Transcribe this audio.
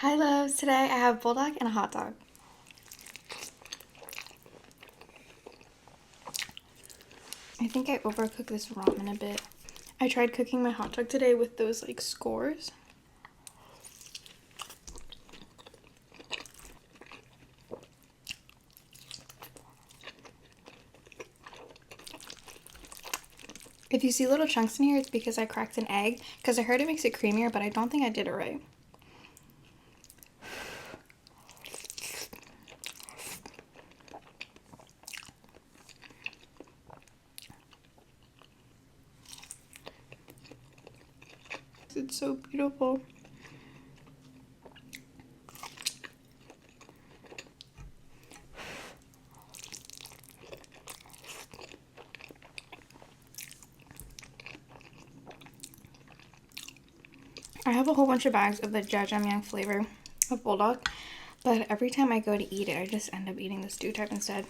Hi loves, today I have bulldog and a hot dog. I think I overcooked this ramen a bit. I tried cooking my hot dog today with those like skewers. If you see little chunks in here, it's because I cracked an egg because I heard it makes it creamier, but I don't think I did it right. It's so beautiful. I have a whole bunch of bags of the Jajangmyeon flavor of bulldog, but every time I go to eat it, I just end up eating the stew type instead.